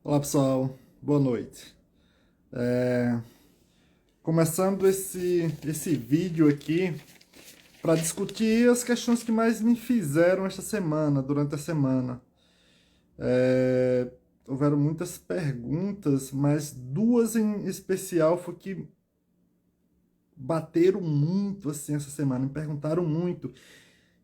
Olá pessoal, boa noite. Começando esse vídeo aqui para discutir as questões que mais me fizeram esta semana, durante a semana. Houveram muitas perguntas, mas duas em especial foi que bateram muito assim essa semana, me perguntaram muito.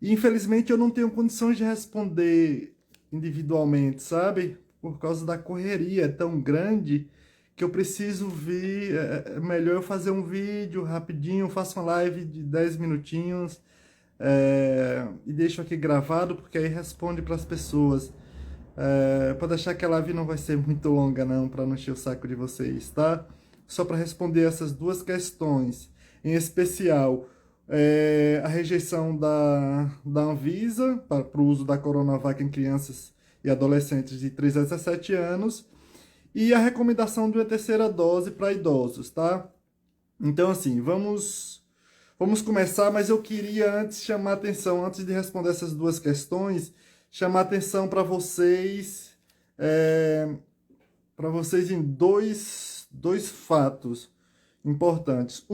E infelizmente eu não tenho condições de responder individualmente, sabe? Por causa da correria é tão grande que eu preciso vir. É melhor eu fazer um vídeo rapidinho, faço uma live de 10 minutinhos e deixo aqui gravado, porque aí responde para as pessoas. Pode deixar que a live não vai ser muito longa, não, para não encher o saco de vocês, tá? Só para responder essas duas questões. Em especial, a rejeição da Anvisa para o uso da Coronavac em crianças e adolescentes de 3 a 17 anos e a recomendação de uma terceira dose para idosos, tá? Então, assim, vamos começar, mas eu queria antes chamar atenção, antes de responder essas duas questões, chamar atenção para vocês em dois fatos importantes.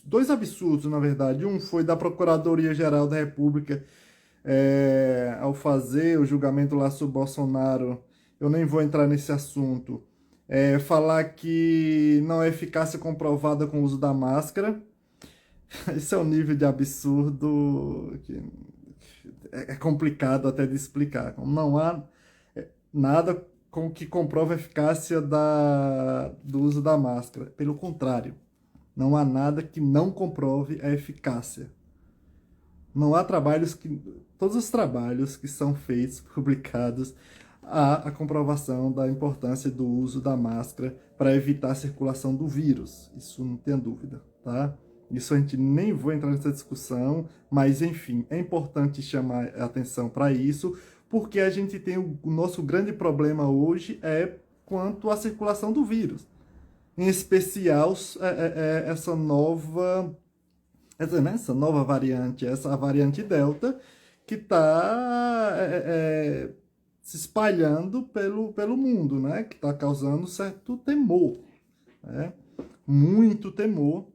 Dois absurdos, na verdade. Um foi da Procuradoria-Geral da República, ao fazer o julgamento lá sobre Bolsonaro. Eu nem vou entrar nesse assunto. Falar que não é eficácia comprovada com o uso da máscara. Esse é um nível de absurdo que é complicado até de explicar. Não há nada que comprove a eficácia do uso da máscara. Pelo contrário, não há nada que não comprove a eficácia. Não há todos os trabalhos que são feitos, publicados, há a comprovação da importância do uso da máscara para evitar a circulação do vírus. Isso não tem dúvida, tá? Isso a gente nem vou entrar nessa discussão, mas enfim, é importante chamar a atenção para isso, porque a gente tem o nosso grande problema hoje quanto à circulação do vírus. Em especial, essa nova variante, essa variante Delta, que está se espalhando pelo mundo, né? Que está causando certo temor, né? Muito temor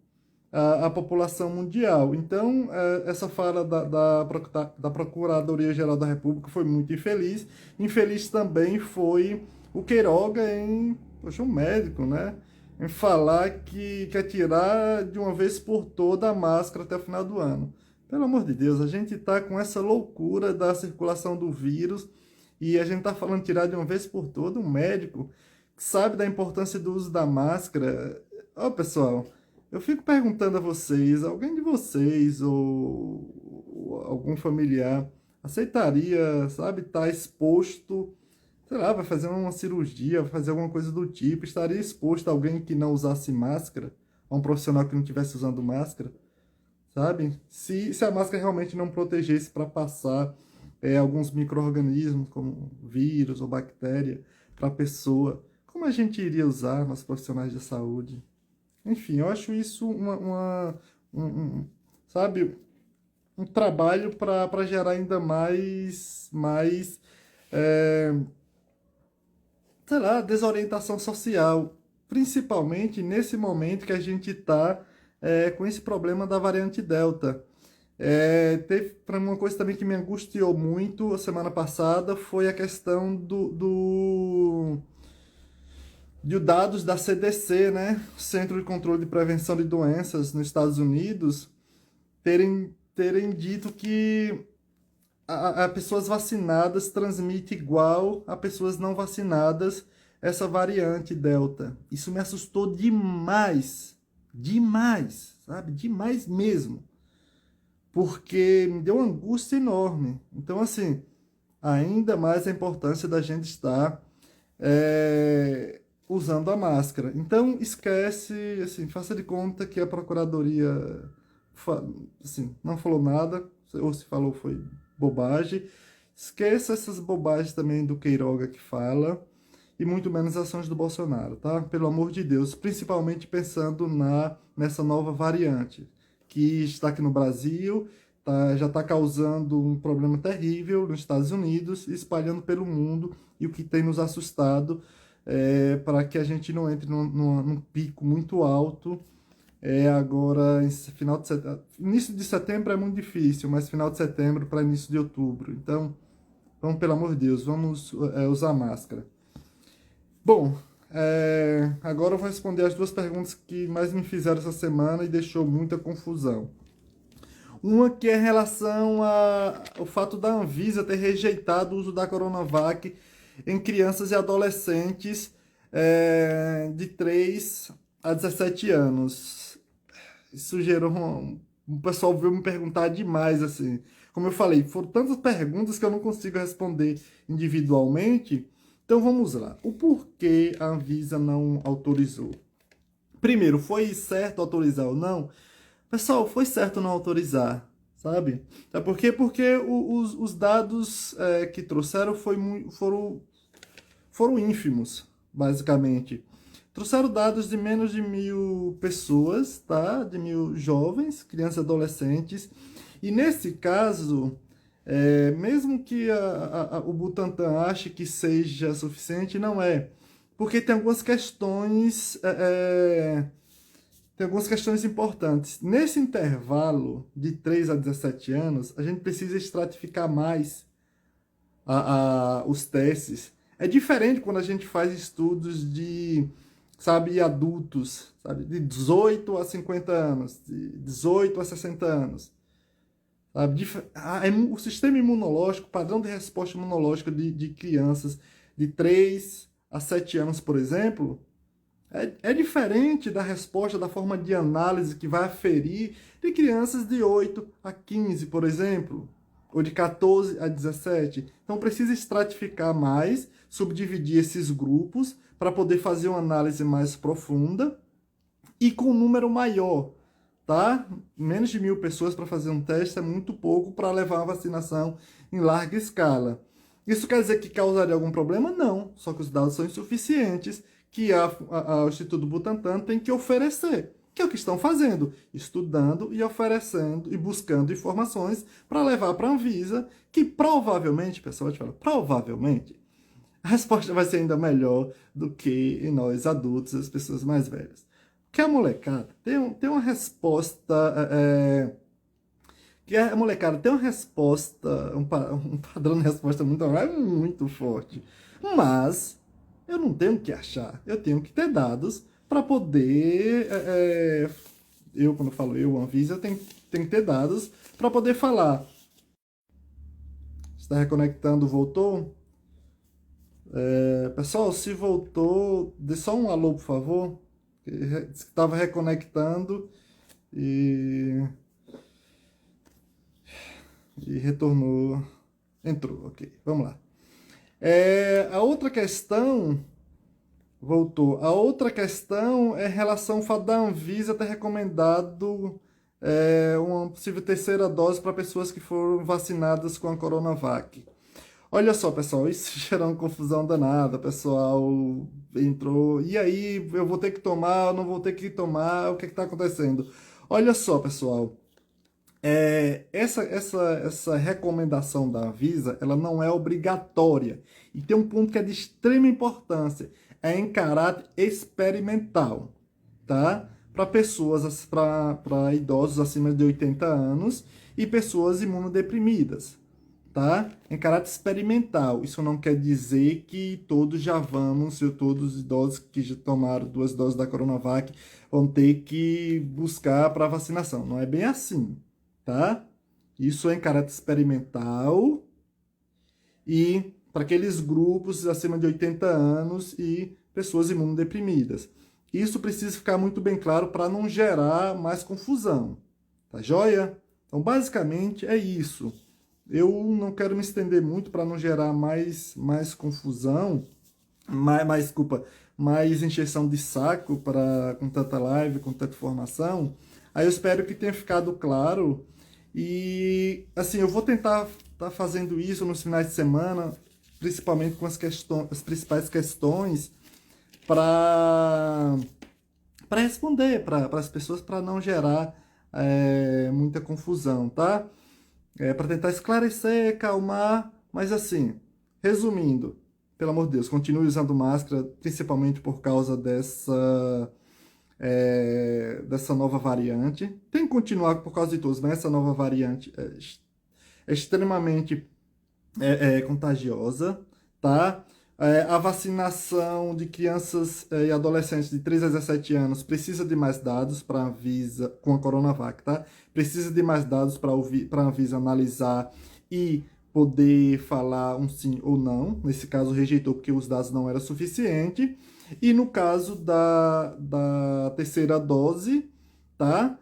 à população mundial. Então, essa fala da Procuradoria-Geral da República foi muito infeliz. Infeliz também foi o Queiroga poxa, um médico, né? Em falar que quer tirar de uma vez por toda a máscara até o final do ano. Pelo amor de Deus, a gente está com essa loucura da circulação do vírus e a gente está falando de tirar de uma vez por toda. Um médico que sabe da importância do uso da máscara. Ó, pessoal, eu fico perguntando a vocês, alguém de vocês ou algum familiar aceitaria, sabe, estar exposto, sei lá, vai fazer uma cirurgia, vai fazer alguma coisa do tipo, estaria exposto a alguém que não usasse máscara, a um profissional que não estivesse usando máscara, sabe? Se a máscara realmente não protegesse para passar alguns micro-organismos, como vírus ou bactéria, para a pessoa, como a gente iria usar nos profissionais de saúde? Enfim, eu acho isso sabe, um trabalho para gerar ainda mais sei lá, desorientação social, principalmente nesse momento que a gente está com esse problema da variante Delta. Teve para uma coisa também que me angustiou muito a semana passada foi a questão de dados da CDC, né, Centro de Controle de Prevenção de Doenças nos Estados Unidos, terem dito que a pessoas vacinadas transmite igual a pessoas não vacinadas essa variante Delta. Isso me assustou demais, demais, sabe, demais mesmo, porque me deu uma angústia enorme. Então, assim, ainda mais a importância da gente estar usando a máscara. Então, esquece, assim, faça de conta que a Procuradoria assim, não falou nada, ou se falou foi bobagem. Esqueça essas bobagens também do Queiroga que fala, e muito menos ações do Bolsonaro, tá? Pelo amor de Deus, principalmente pensando nessa nova variante, que está aqui no Brasil, já está causando um problema terrível nos Estados Unidos, espalhando pelo mundo, e o que tem nos assustado para que a gente não entre num pico muito alto. Agora, final de setembro, início de setembro é muito difícil, mas final de setembro para início de outubro. Então, vamos, pelo amor de Deus, vamos usar máscara. Bom, agora eu vou responder as duas perguntas que mais me fizeram essa semana e deixou muita confusão. Uma que é em relação ao fato da Anvisa ter rejeitado o uso da Coronavac em crianças e adolescentes de 3 a 17 anos. Isso gerou o pessoal veio me perguntar demais, assim. Como eu falei, foram tantas perguntas que eu não consigo responder individualmente. Então vamos lá. O porquê a Anvisa não autorizou? Primeiro, foi certo autorizar ou não? Pessoal, foi certo não autorizar, sabe? Sabe por quê? Porque os dados que trouxeram foram ínfimos, basicamente. Trouxeram dados de menos de 1.000 pessoas, tá? De 1.000 jovens, crianças e adolescentes. E nesse caso, mesmo que o Butantan ache que seja suficiente, não é. Porque tem algumas questões... Tem algumas questões importantes. Nesse intervalo de 3 a 17 anos, a gente precisa estratificar mais os testes. É diferente quando a gente faz estudos de, sabe, adultos, sabe, de 18 a 50 anos, de 18 a 60 anos. Sabe? O sistema imunológico, o padrão de resposta imunológica de crianças de 3 a 7 anos, por exemplo, é diferente da resposta, da forma de análise que vai aferir de crianças de 8 a 15, por exemplo, ou de 14 a 17. Então precisa estratificar mais, subdividir esses grupos para poder fazer uma análise mais profunda e com um número maior, tá? Menos de 1.000 pessoas para fazer um teste é muito pouco para levar a vacinação em larga escala. Isso quer dizer que causaria algum problema? Não, só que os dados são insuficientes, que o Instituto Butantan tem que oferecer, que é o que estão fazendo, estudando e oferecendo e buscando informações para levar para a Anvisa, que provavelmente, pessoal, eu te falo, provavelmente, a resposta vai ser ainda melhor do que em nós adultos, as pessoas mais velhas. Porque a molecada tem uma resposta... que a molecada tem uma resposta, um padrão de resposta muito forte. Mas eu não tenho que achar, eu tenho que ter dados para poder... quando eu falo Anvisa, eu tenho que ter dados para poder falar. Está reconectando, voltou? Pessoal, se voltou, dê só um alô, por favor. Estava reconectando e retornou. Entrou, ok. Vamos lá. A outra questão... Voltou. A outra questão é em relação ao fato da Anvisa ter recomendado uma possível terceira dose para pessoas que foram vacinadas com a Coronavac. Olha só, pessoal, isso gerou uma confusão danada. O pessoal entrou... E aí, eu vou ter que tomar, eu não vou ter que tomar? O que está acontecendo? Olha só, pessoal. Essa recomendação da Anvisa, ela não é obrigatória. E tem um ponto que é de extrema importância. É em caráter experimental, tá? Para pessoas, para idosos acima de 80 anos e pessoas imunodeprimidas, tá? Em caráter experimental. Isso não quer dizer que todos já vamos, todos os idosos que já tomaram 2 doses da Coronavac vão ter que buscar para vacinação. Não é bem assim, tá? Isso é em caráter experimental e para aqueles grupos acima de 80 anos e pessoas imunodeprimidas. Isso precisa ficar muito bem claro para não gerar mais confusão, tá joia? Então, basicamente, é isso. Eu não quero me estender muito para não gerar mais confusão, mais encheção de saco com tanta live, com tanta informação. Aí eu espero que tenha ficado claro. E, assim, eu vou tentar estar fazendo isso nos finais de semana, principalmente com as principais questões, para responder para as pessoas, para não gerar muita confusão, tá? para tentar esclarecer, acalmar, mas assim, resumindo, pelo amor de Deus, continue usando máscara, principalmente por causa dessa nova variante. Tem que continuar por causa de todos, mas essa nova variante é extremamente contagiosa, tá? A vacinação de crianças e adolescentes de 3 a 17 anos precisa de mais dados para a Anvisa, com a Coronavac, tá? Precisa de mais dados para a Anvisa analisar e poder falar um sim ou não. Nesse caso, rejeitou porque os dados não eram suficientes. E no caso da terceira dose, tá?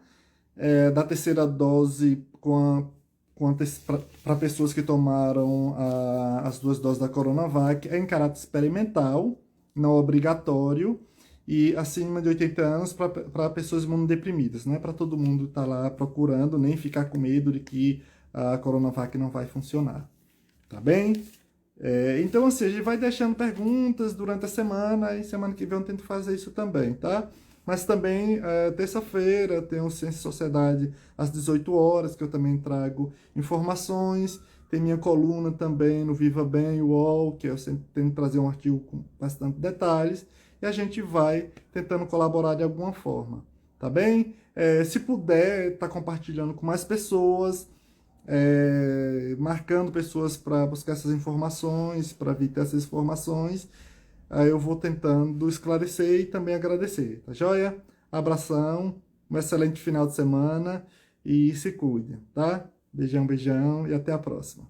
Da terceira dose para pessoas que tomaram as 2 doses da Coronavac é em caráter experimental, não obrigatório, e acima de 80 anos para pessoas imunodeprimidas, não é para todo mundo estar lá procurando, nem ficar com medo de que a Coronavac não vai funcionar, tá bem? Então, assim, a gente vai deixando perguntas durante a semana, e semana que vem eu tento fazer isso também, tá? Mas também, terça-feira, tem o Ciência e Sociedade às 18 horas, que eu também trago informações. Tem minha coluna também no Viva Bem UOL, que eu sempre tento trazer um artigo com bastante detalhes. E a gente vai tentando colaborar de alguma forma, tá bem? Se puder, tá compartilhando com mais pessoas, marcando pessoas para buscar essas informações, para vir ter essas informações. Aí eu vou tentando esclarecer e também agradecer, tá joia? Abração, um excelente final de semana e se cuide, tá? Beijão, beijão e até a próxima.